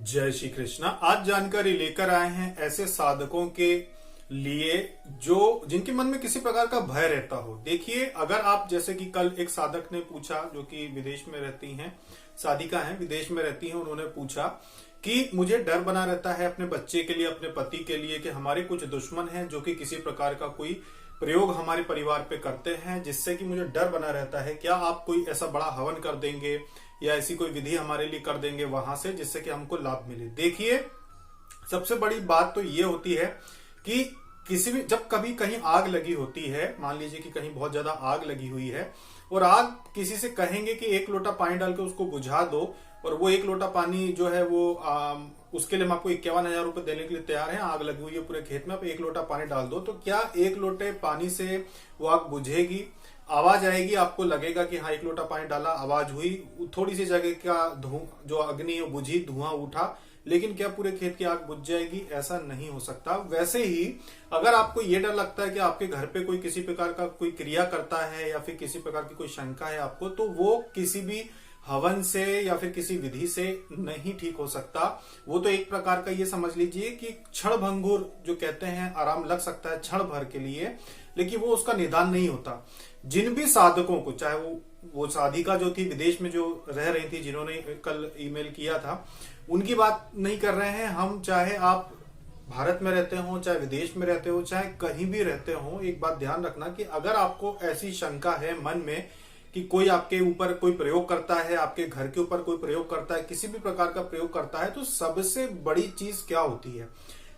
जय श्री कृष्णा। आज जानकारी लेकर आए हैं ऐसे साधकों के लिए जो जिनके मन में किसी प्रकार का भय रहता हो। देखिए, अगर आप जैसे कि कल एक साधक ने पूछा जो कि विदेश में रहती हैं, साधिका हैं, विदेश में रहती हैं, उन्होंने पूछा कि मुझे डर बना रहता है अपने बच्चे के लिए, अपने पति के लिए कि हमारे कुछ दुश्मन हैं जो कि किसी प्रकार का कोई प्रयोग हमारे परिवार पे करते हैं जिससे कि मुझे डर बना रहता है। क्या आप कोई ऐसा बड़ा हवन कर देंगे या ऐसी कोई विधि हमारे लिए कर देंगे वहां से जिससे कि हमको लाभ मिले। देखिए, सबसे बड़ी बात तो ये होती है कि किसी भी जब कभी कहीं आग लगी होती है, मान लीजिए कि कहीं बहुत ज्यादा आग लगी हुई है और आग किसी से कहेंगे कि एक लोटा पानी डाल के उसको बुझा दो, और वो एक लोटा पानी जो है वो उसके लिए हम आपको 51,000 रुपए देने के लिए तैयार हैं। आग लगी हुई है पूरे खेत में, आप एक लोटा पानी डाल दो, तो क्या एक लोटे पानी से वो आग बुझेगी? आवाज आएगी, आपको लगेगा कि हाँ एक लोटा पानी डाला, आवाज हुई, थोड़ी सी जगह का जो अग्नि बुझी, धुआं उठा, लेकिन क्या पूरे खेत की आग बुझ जाएगी? ऐसा नहीं हो सकता। वैसे ही अगर आपको ये डर लगता है कि आपके घर पे कोई किसी प्रकार का कोई क्रिया करता है या फिर किसी प्रकार की कोई शंका है आपको, तो वो किसी भी हवन से या फिर किसी विधि से नहीं ठीक हो सकता। वो तो एक प्रकार का ये समझ लीजिए कि क्षण भंगुर जो कहते हैं, आराम लग सकता है क्षण भर के लिए, लेकिन वो उसका निदान नहीं होता। जिन भी साधकों को, चाहे वो साधिका जो थी विदेश में जो रह रही थी, जिन्होंने कल ईमेल किया था, उनकी बात नहीं कर रहे हैं हम। चाहे आप भारत में रहते हो, चाहे विदेश में रहते हो, चाहे कहीं भी रहते हो, एक बात ध्यान रखना कि अगर आपको ऐसी शंका है मन में कि कोई आपके ऊपर कोई प्रयोग करता है, आपके घर के ऊपर कोई प्रयोग करता है, किसी भी प्रकार का प्रयोग करता है, तो सबसे बड़ी चीज क्या होती है?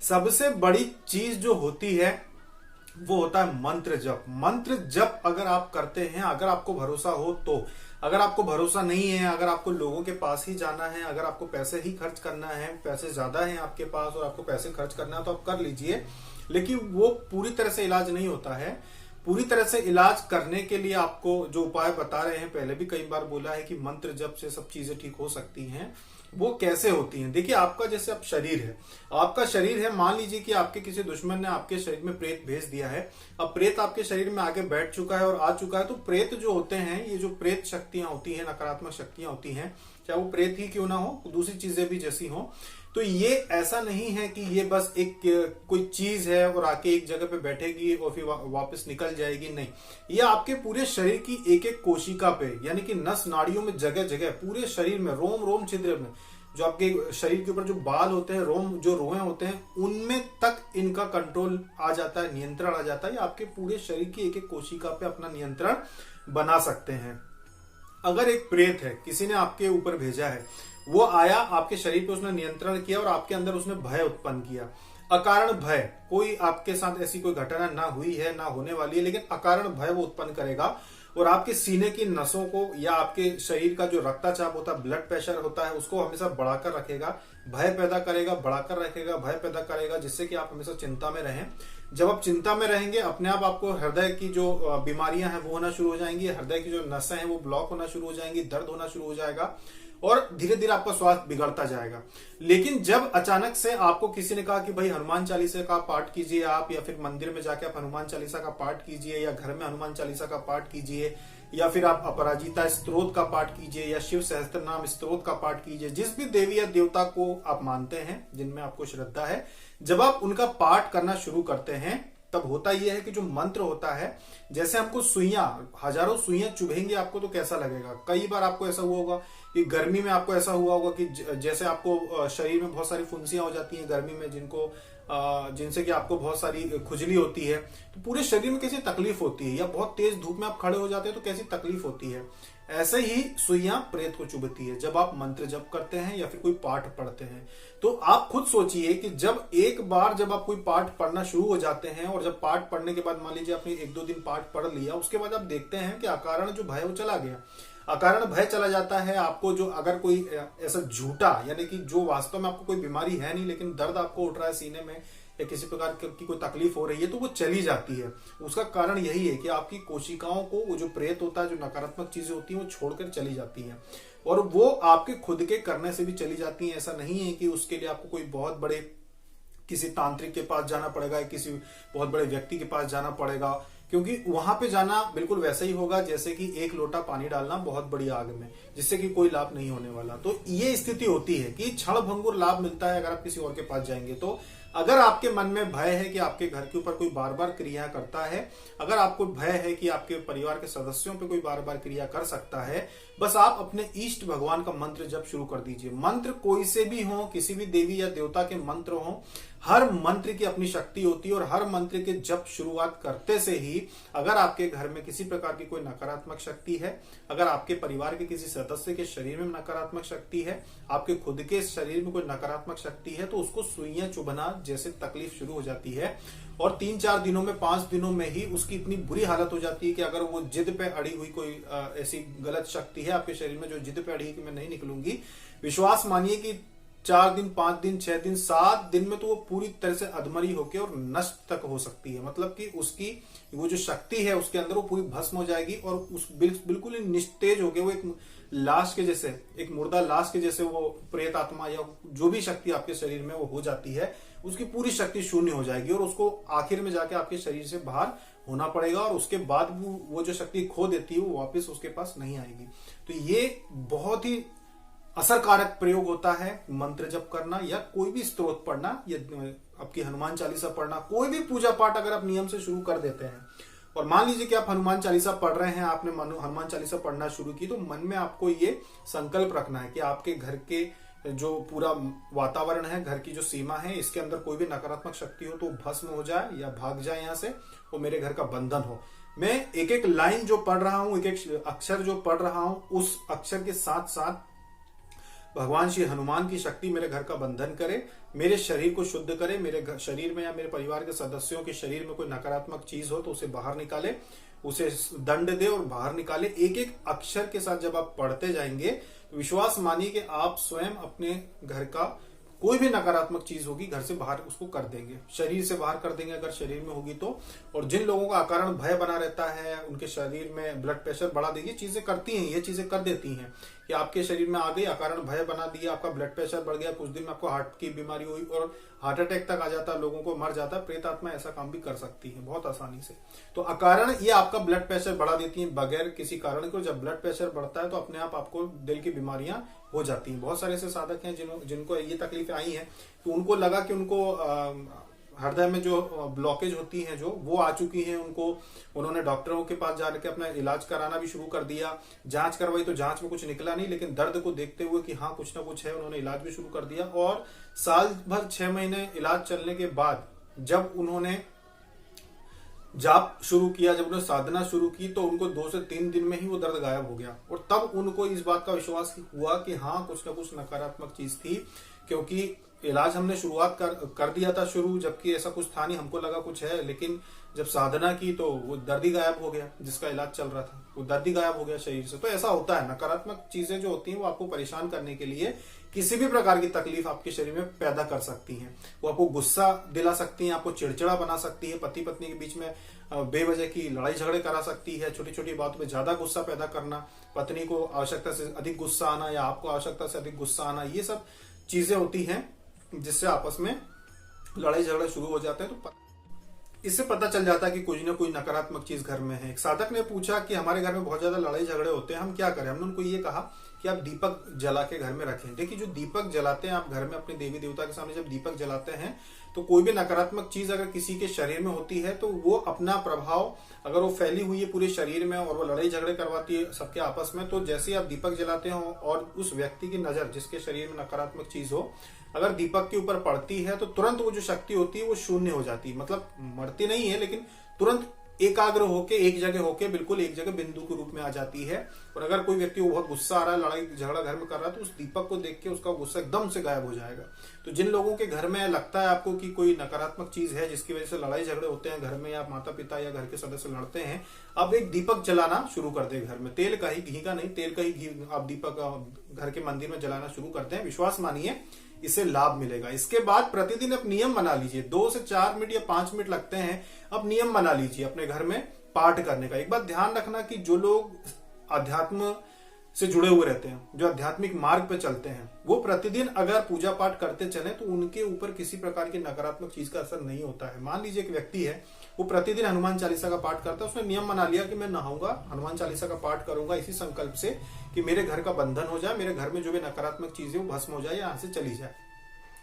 सबसे बड़ी चीज जो होती है वो होता है मंत्र जप। मंत्र जप अगर आप करते हैं, अगर आपको भरोसा हो तो। अगर आपको भरोसा नहीं है, अगर आपको लोगों के पास ही जाना है, अगर आपको पैसे ही खर्च करना है, पैसे ज्यादा हैं आपके पास और आपको पैसे खर्च करना है, तो आप कर लीजिए, लेकिन वो पूरी तरह से इलाज नहीं होता है। पूरी तरह से इलाज करने के लिए आपको जो उपाय बता रहे हैं, पहले भी कई बार बोला है कि मंत्र जप से सब चीजें ठीक हो सकती हैं। वो कैसे होती हैं? देखिए, आपका जैसे अब शरीर है, आपका शरीर है, मान लीजिए कि आपके किसी दुश्मन ने आपके शरीर में प्रेत भेज दिया है। अब प्रेत आपके शरीर में आगे बैठ चुका है और आ चुका है, तो प्रेत जो होते हैं, ये जो प्रेत शक्तियां होती हैं, नकारात्मक शक्तियां होती हैं, चाहे वो प्रेत ही क्यों ना हो, दूसरी चीजें भी जैसी हो, तो ये ऐसा नहीं है कि ये बस एक कोई चीज है और आके एक जगह पे बैठेगी और फिर वापस निकल जाएगी। नहीं, ये आपके पूरे शरीर की एक एक कोशिका पे, यानी कि नस नाड़ियों में, जगह जगह पूरे शरीर में, रोम रोम छिद्र में, जो आपके शरीर के ऊपर जो बाल होते हैं, रोम जो रोए होते हैं, उनमें तक इनका कंट्रोल आ जाता है, नियंत्रण आ जाता है। आपके पूरे शरीर की एक एक कोशिका पे अपना नियंत्रण बना सकते हैं। अगर एक प्रेत है, किसी ने आपके ऊपर भेजा है, वो आया आपके शरीर पे, उसने नियंत्रण किया और आपके अंदर उसने भय उत्पन्न किया, अकारण भय, कोई आपके साथ ऐसी कोई घटना ना हुई है, ना होने वाली है, लेकिन अकारण भय वो उत्पन्न करेगा और आपके सीने की नसों को या आपके शरीर का जो रक्तचाप होता है, ब्लड प्रेशर होता है, उसको हमेशा बढ़ाकर रखेगा, भय पैदा करेगा, बढ़ाकर रखेगा, भय पैदा करेगा, जिससे कि आप हमेशा चिंता में रहें। जब आप चिंता में रहेंगे, अपने आप आपको हृदय की जो बीमारियां हैं वो होना शुरू हो जाएंगी, हृदय की जो नसें हैं वो ब्लॉक होना शुरू हो जाएंगी, दर्द होना शुरू हो जाएगा और धीरे धीरे आपका स्वास्थ्य बिगड़ता जाएगा। लेकिन जब अचानक से आपको किसी ने कहा कि भाई हनुमान चालीसा का पाठ कीजिए आप, या फिर मंदिर में जाके आप हनुमान चालीसा का पाठ कीजिए, या घर में हनुमान चालीसा का पाठ कीजिए, या फिर आप अपराजिता स्तोत्र का पाठ कीजिए, या शिव सहस्त्र नाम स्तोत्र का पाठ कीजिए, जिस भी देवी या देवता को आप मानते हैं, जिनमें आपको श्रद्धा है, जब आप उनका पाठ करना शुरू करते हैं, तब होता यह है कि जो मंत्र होता है, जैसे हमको सुइयां, हजारों सुइयां चुभेंगे आपको, तो कैसा लगेगा? कई बार आपको ऐसा हुआ होगा कि गर्मी में आपको ऐसा हुआ होगा कि जैसे आपको शरीर में बहुत सारी फुंसियां हो जाती हैं गर्मी में, जिनसे कि आपको बहुत सारी खुजली होती है, तो पूरे शरीर में कैसी तकलीफ होती है, या बहुत तेज धूप में आप खड़े हो जाते हैं तो कैसी तकलीफ होती है। ऐसे ही सुइयां प्रेत को चुभती है जब आप मंत्र जप करते हैं या फिर कोई पाठ पढ़ते हैं। तो आप खुद सोचिए कि जब एक बार जब आप कोई पाठ पढ़ना शुरू हो जाते हैं, और जब पाठ पढ़ने के बाद मान लीजिए आपने 1-2 दिन पाठ पढ़ लिया, उसके बाद आप देखते हैं कि अकारण जो भय वो चला गया, अकारण भय चला जाता है। आपको जो अगर कोई ऐसा झूठा, यानी कि जो वास्तव में आपको कोई बीमारी है नहीं, लेकिन दर्द आपको उठ रहा है सीने में, या किसी प्रकार की कोई तकलीफ हो रही है, तो वो चली जाती है। उसका कारण यही है कि आपकी कोशिकाओं को वो जो प्रेत होता है, जो नकारात्मक चीजें होती हैं, वो छोड़कर चली जाती हैं, और वो आपके खुद के करने से भी चली जाती हैं। ऐसा नहीं है कि उसके लिए आपको कोई बहुत बड़े किसी तांत्रिक के पास जाना पड़ेगा, किसी बहुत बड़े व्यक्ति के पास जाना पड़ेगा, क्योंकि वहां पे जाना बिल्कुल वैसा ही होगा जैसे कि एक लोटा पानी डालना बहुत बड़ी आग में, जिससे कि कोई लाभ नहीं होने वाला। तो ये स्थिति होती है कि क्षण भंगुर लाभ मिलता है अगर आप किसी और के पास जाएंगे तो। अगर आपके मन में भय है कि आपके घर के ऊपर कोई बार बार क्रिया करता है, अगर आपको भय है कि आपके परिवार के सदस्यों पे कोई बार बार क्रिया कर सकता है, बस आप अपने इष्ट भगवान का मंत्र जप शुरू कर दीजिए। मंत्र कोई से भी हो, किसी भी देवी या देवता के मंत्र हो, हर मंत्र की अपनी शक्ति होती है और हर मंत्र के जप शुरुआत करते से ही अगर आपके घर में किसी प्रकार की कोई नकारात्मक शक्ति है, अगर आपके परिवार के किसी सदस्य के शरीर में नकारात्मक शक्ति है, आपके खुद के शरीर में कोई नकारात्मक शक्ति है, तो उसको सुइयां चुभना जैसे तकलीफ शुरू हो जाती है। और 3-4 दिनों में, 5 दिनों में ही उसकी इतनी बुरी हालत हो जाती है कि अगर वो जिद पे अड़ी हुई कोई ऐसी गलत शक्ति है आपके शरीर में जो जिद पे अड़ी है कि मैं नहीं निकलूंगी, विश्वास मानिए कि 4 दिन, 5 दिन, 6 दिन, 7 दिन में तो वो पूरी तरह से अधमरी होके और नष्ट तक हो सकती है। मतलब कि उसकी वो जो शक्ति है उसके अंदर वो पूरी भस्म हो जाएगी और उस बिल्कुल ही निस्तेज होके वो एक लाश के जैसे, एक मुर्दा लाश के जैसे वो प्रेत आत्मा या जो भी शक्ति आपके शरीर में वो हो जाती है, उसकी पूरी शक्ति शून्य हो जाएगी और उसको आखिर में जाके आपके शरीर से बाहर होना पड़ेगा और उसके बाद वो जो शक्ति खो देती है वो वापस उसके पास नहीं आएगी। तो ये बहुत ही असरकारक प्रयोग होता है मंत्र जप करना या कोई भी स्तोत्र पढ़ना या आपकी हनुमान चालीसा पढ़ना। कोई भी पूजा पाठ अगर आप नियम से शुरू कर देते हैं और मान लीजिए कि आप हनुमान चालीसा पढ़ रहे हैं, आपने हनुमान चालीसा पढ़ना शुरू की, तो मन में आपको ये संकल्प रखना है कि आपके घर के जो पूरा वातावरण है, घर की जो सीमा है, इसके अंदर कोई भी नकारात्मक शक्ति हो तो भस्म हो जाए या भाग जाए यहाँ से, वो मेरे घर का बंधन हो। मैं एक एक लाइन जो पढ़ रहा हूं, एक एक अक्षर जो पढ़ रहा हूं, उस अक्षर के साथ साथ भगवान श्री हनुमान की शक्ति मेरे घर का बंधन करे, मेरे शरीर को शुद्ध करे, मेरे शरीर में या मेरे परिवार के सदस्यों के शरीर में कोई नकारात्मक चीज हो तो उसे बाहर निकाले, उसे दंड दे और बाहर निकाले। एक एक अक्षर के साथ जब आप पढ़ते जाएंगे तो विश्वास मानिए कि आप स्वयं अपने घर का कोई भी नकारात्मक चीज होगी घर से बाहर उसको कर देंगे, शरीर से बाहर कर देंगे अगर शरीर में होगी तो। और जिन लोगों का अकारण भय बना रहता है, उनके शरीर में ब्लड प्रेशर बढ़ा देगी, चीजें करती हैं, ये चीजें कर देती हैं कि आपके शरीर में आ गई, अकारण भय बना दिया, आपका ब्लड प्रेशर बढ़ गया, कुछ दिन में आपको हार्ट की बीमारी हुई और हार्ट अटैक तक आ जाता है, लोगों को मर जाता है। प्रेत आत्मा ऐसा काम भी कर सकती है बहुत आसानी से। तो अकारण ये आपका ब्लड प्रेशर बढ़ा देती है बगैर किसी कारण को। जब ब्लड प्रेशर बढ़ता है तो अपने आप आपको दिल की बीमारियां हो जाती हैं। बहुत सारे ऐसे साधक हैं जिनको ये तकलीफें आई हैं, तो उनको लगा कि उनको हृदय में जो ब्लॉकेज होती है जो वो आ चुकी है उनको, उन्होंने डॉक्टरों के पास जाकर अपना इलाज कराना भी शुरू कर दिया, जांच करवाई तो जांच में कुछ निकला नहीं, लेकिन दर्द को देखते हुए कि हाँ कुछ ना कुछ है, उन्होंने इलाज भी शुरू कर दिया। और साल भर 6 महीने इलाज चलने के बाद जब उन्होंने जाप शुरू किया, जब उन्होंने साधना शुरू की, तो उनको 2 से 3 दिन में ही वो दर्द गायब हो गया। और तब उनको इस बात का विश्वास हुआ कि हाँ कुछ ना कुछ नकारात्मक चीज थी, क्योंकि इलाज हमने शुरुआत कर दिया था शुरू, जबकि ऐसा कुछ था नहीं, हमको लगा कुछ है, लेकिन जब साधना की तो वो दर्द ही गायब हो गया, जिसका इलाज चल रहा था वो दर्द ही गायब हो गया शरीर से। तो ऐसा होता है, नकारात्मक चीजें जो होती हैं वो आपको परेशान करने के लिए किसी भी प्रकार की तकलीफ आपके शरीर में पैदा कर सकती हैं। वो आपको गुस्सा दिला सकती हैं, आपको चिड़चिड़ा बना सकती है, पति पत्नी के बीच में बेवजह की लड़ाई झगड़े करा सकती है, छोटी छोटी बातों पे ज्यादा गुस्सा पैदा करना, पत्नी को आवश्यकता से अधिक गुस्सा आना या आपको आवश्यकता से अधिक गुस्सा आना, ये सब चीजें होती हैं जिससे आपस में लड़ाई झगड़े शुरू हो जाते हैं। तो इससे पता चल जाता है कि कुछ ना कोई नकारात्मक चीज घर में है। एक साधक ने पूछा कि हमारे घर में बहुत ज्यादा लड़ाई झगड़े होते हैं, हम क्या करें। हमने उनको ये कहा कि आप दीपक जला के घर में रखें। देखिए जो दीपक जलाते हैं आप घर में अपने देवी देवता के सामने जब दीपक जलाते हैं तो कोई भी नकारात्मक चीज अगर किसी के शरीर में होती है तो वो अपना प्रभाव अगर वो फैली हुई है पूरे शरीर में और वो लड़ाई झगड़े करवाती है सबके आपस में, तो जैसे ही आप दीपक जलाते हो और उस व्यक्ति की नजर जिसके शरीर में नकारात्मक चीज हो अगर दीपक के ऊपर पड़ती है तो तुरंत वो जो शक्ति होती है वो शून्य हो जाती है। मतलब मरती नहीं है लेकिन तुरंत एकाग्र होके एक जगह होके बिल्कुल एक जगह बिंदु के रूप में आ जाती है। और अगर कोई व्यक्ति बहुत गुस्सा आ रहा है, लड़ाई झगड़ा घर में कर रहा है, तो उस दीपक को देख के उसका गुस्सा एकदम से गायब हो जाएगा। तो जिन लोगों के घर में लगता है आपको कि कोई नकारात्मक चीज है जिसकी वजह से लड़ाई झगड़े होते हैं घर में या माता पिता या घर के सदस्य लड़ते हैं, अब एक दीपक जलाना शुरू कर दे घर में। तेल का ही, घी का नहीं, तेल का ही घी आप दीपक घर के मंदिर में जलाना शुरू करते हैं। विश्वास मानिए इससे लाभ मिलेगा। इसके बाद प्रतिदिन आप नियम बना लीजिए, 2 से 4 मिनट या 5 मिनट लगते हैं, अब नियम बना लीजिए अपने घर में पाठ करने का। एक बात ध्यान रखना कि जो लोग अध्यात्म से जुड़े हुए रहते हैं, जो आध्यात्मिक मार्ग पे चलते हैं, वो प्रतिदिन अगर पूजा पाठ करते चले तो उनके ऊपर किसी प्रकार की नकारात्मक चीज का असर नहीं होता है। मान लीजिए एक व्यक्ति है, वो प्रतिदिन हनुमान चालीसा का पाठ करता है, उसने नियम बना लिया कि मैं नहाऊंगा, हनुमान चालीसा का पाठ करूंगा इसी संकल्प से कि मेरे घर का बंधन हो जाए, मेरे घर में जो भी नकारात्मक चीज है वो भस्म हो जाए, यहाँ से चली जाए।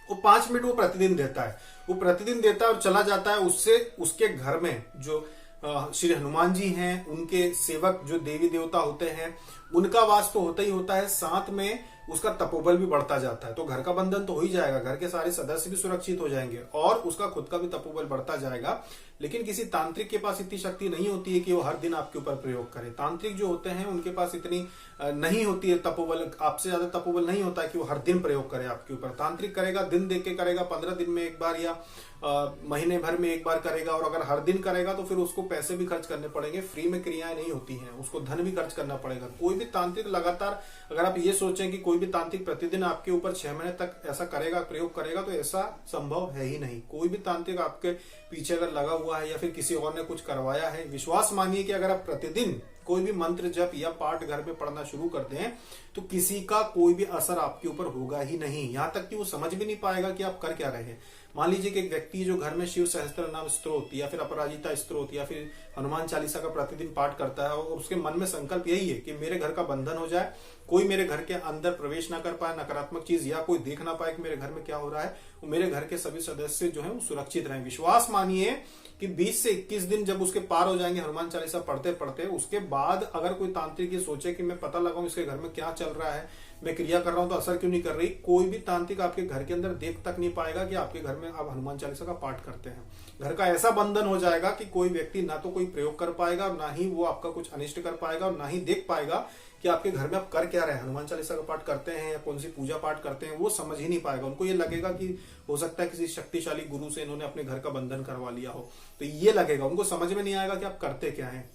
वो 5 मिनट वो प्रतिदिन देता है, वो प्रतिदिन देता है और चला जाता है। उससे उसके घर में जो श्री हनुमान जी हैं, उनके सेवक जो देवी देवता होते हैं, उनका वास तो होता ही होता है, साथ में उसका तपोबल भी बढ़ता जाता है। तो घर का बंधन तो हो ही जाएगा, घर के सारे सदस्य भी सुरक्षित हो जाएंगे और उसका खुद का भी तपोबल बढ़ता जाएगा। लेकिन किसी तांत्रिक के पास इतनी शक्ति नहीं होती है कि वो हर दिन आपके ऊपर प्रयोग करे। तांत्रिक जो होते हैं उनके पास इतनी नहीं होती है तपोबल, आपसे ज्यादा तपोबल नहीं होता है कि वो हर दिन प्रयोग करे आपके ऊपर। तांत्रिक करेगा, दिन देख के करेगा, 15 दिन में एक बार या महीने भर में एक बार करेगा। और अगर हर दिन करेगा तो फिर उसको पैसे भी खर्च करने पड़ेंगे, फ्री में क्रियाएं नहीं होती हैं, उसको धन भी खर्च करना पड़ेगा। कोई भी तांत्रिक लगातार, अगर आप ये सोचें कि कोई भी तांत्रिक प्रतिदिन आपके ऊपर 6 महीने तक ऐसा करेगा, प्रयोग करेगा, तो ऐसा संभव है ही नहीं। कोई भी तांत्रिक आपके पीछे अगर लगा हुआ है या फिर किसी और ने कुछ करवाया है, विश्वास मानिए कि अगर आप प्रतिदिन कोई भी मंत्र जप या पाठ घर में पढ़ना शुरू कर दें तो किसी का कोई भी असर आपके ऊपर होगा ही नहीं। यहां तक कि वो समझ भी नहीं पाएगा कि आप कर क्या रहे हैं। मान लीजिए कि एक व्यक्ति जो घर में शिव सहस्त्र नाम स्त्रोत या फिर अपराजिता स्त्रोत या फिर हनुमान चालीसा का प्रतिदिन पाठ करता है और उसके मन में संकल्प यही है कि मेरे घर का बंधन हो जाए, कोई मेरे घर के अंदर प्रवेश ना कर पाए नकारात्मक चीज, या कोई देख ना पाए कि मेरे घर में क्या हो रहा है, वो मेरे घर के सभी सदस्य जो है वो सुरक्षित रहें। विश्वास मानिए कि 20 से 21 दिन जब उसके पार हो जाएंगे हनुमान चालीसा पढ़ते पढ़ते, उसके बाद अगर कोई तांत्रिक ये सोचे कि मैं पता लगाऊं इसके घर में क्या चल रहा है, मैं क्रिया कर रहा हूं तो असर क्यों नहीं कर रही, कोई भी तांत्रिक आपके घर के अंदर देख तक नहीं पाएगा कि आपके घर में आप हनुमान चालीसा का पाठ करते हैं। घर का ऐसा बंधन हो जाएगा कि कोई व्यक्ति ना तो कोई प्रयोग कर पाएगा, ना ही वो आपका कुछ अनिष्ट कर पाएगा, और ना ही देख पाएगा कि आपके घर में आप कर क्या रहे हैं, हनुमान चालीसा का पाठ करते हैं या कौन सी पूजा पाठ करते हैं, वो समझ ही नहीं पाएगा। उनको ये लगेगा कि हो सकता है किसी शक्तिशाली गुरु से इन्होंने अपने घर का बंधन करवा लिया हो, तो ये लगेगा, उनको समझ में नहीं आएगा कि आप करते क्या है।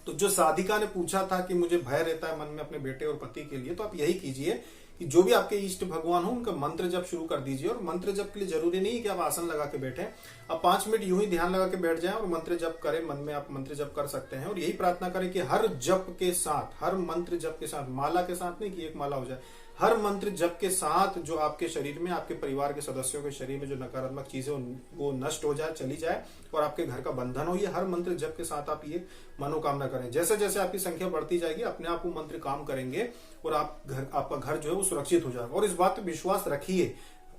तो जो साधिका ने पूछा था कि मुझे भय रहता है मन में अपने बेटे और पति के लिए, तो आप यही कीजिए कि जो भी आपके इष्ट भगवान हो उनका मंत्र जप शुरू कर दीजिए। और मंत्र जप के लिए जरूरी नहीं है कि आप आसन लगा के बैठे, आप 5 मिनट यूं ही ध्यान लगा के बैठ जाएं और मंत्र जप करें। मन में आप मंत्र जप कर सकते हैं और यही प्रार्थना करें कि हर जप के साथ, हर मंत्र जप के साथ, माला के साथ नहीं कि एक माला हो जाए, हर मंत्र जप के साथ जो आपके शरीर में, आपके परिवार के सदस्यों के शरीर में जो नकारात्मक चीजें वो नष्ट हो जाए, चली जाए और आपके घर का बंधन हो। ये हर मंत्र जप के साथ आप ये मनोकामना करें। जैसे जैसे आपकी संख्या बढ़ती जाएगी अपने आप वो मंत्र काम करेंगे और आपका घर जो है वो सुरक्षित हो जाएगा। और इस बात पर विश्वास रखिए,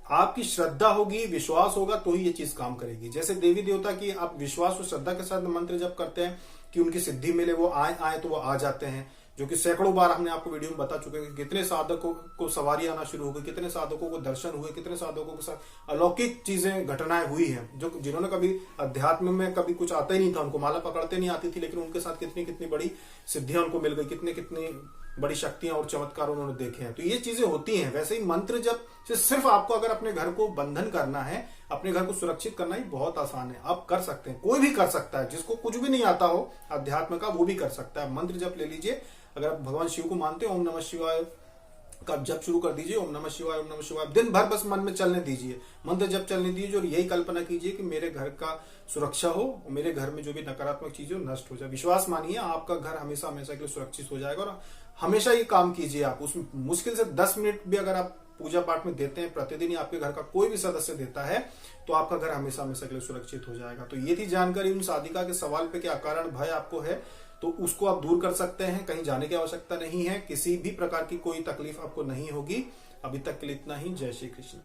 आपकी श्रद्धा होगी, विश्वास होगा तो ही ये चीज काम करेगी। जैसे देवी देवता की आप विश्वास और श्रद्धा के साथ मंत्र जप करते हैं कि उनकी सिद्धि मिले, वो आए तो वो आ जाते हैं, जो कि सैकड़ों बार हमने आपको वीडियो में बता चुके हैं। कितने साधकों को सवारी आना शुरू हो गई, कितने साधकों को दर्शन हुए, कितने साधकों के साथ अलौकिक चीजें घटनाएं हुई हैं, जो जिन्होंने कभी अध्यात्म में कभी कुछ आता ही नहीं था, उनको माला पकड़ते नहीं आती थी, लेकिन उनके साथ कितनी कितनी बड़ी सिद्धियां उनको मिल गई, कितनी कितनी बड़ी शक्तियां और चमत्कार उन्होंने देखे हैं। तो ये चीजें होती हैं। वैसे ही मंत्र जप से सिर्फ आपको अगर अपने घर को बंधन करना है, अपने घर को सुरक्षित करना ही बहुत आसान है, आप कर सकते हैं, कोई भी कर सकता है। जिसको कुछ भी नहीं आता हो अध्यात्म का वो भी कर सकता है। मंत्र जप ले लीजिए, अगर आप भगवान शिव को मानते हो, ओम नमः शिवाय का जप शुरू कर दीजिए, ओम नमः शिवाय, ओम नमः शिवाय, दिन भर बस मन में चलने दीजिए, मंत्र जप चलने दीजिए और यही कल्पना कीजिए कि मेरे घर का सुरक्षा हो, मेरे घर में जो भी नकारात्मक चीजें हो नष्ट हो जाए। विश्वास मानिए आपका घर हमेशा हमेशा के लिए सुरक्षित हो जाएगा। और हमेशा ये काम कीजिए आप, उसमें मुश्किल से 10 मिनट भी अगर आप पूजा पाठ में देते हैं प्रतिदिन, आपके घर का कोई भी सदस्य देता है, तो आपका घर हमेशा हमेशा के लिए सुरक्षित हो जाएगा। तो ये थी जानकारी उन साधिका के सवाल पे कि अकारण भय आपको है, तो उसको आप दूर कर सकते हैं। कहीं जाने की आवश्यकता नहीं है, किसी भी प्रकार की कोई तकलीफ आपको नहीं होगी। अभी तक के लिए इतना ही। जय श्री कृष्ण।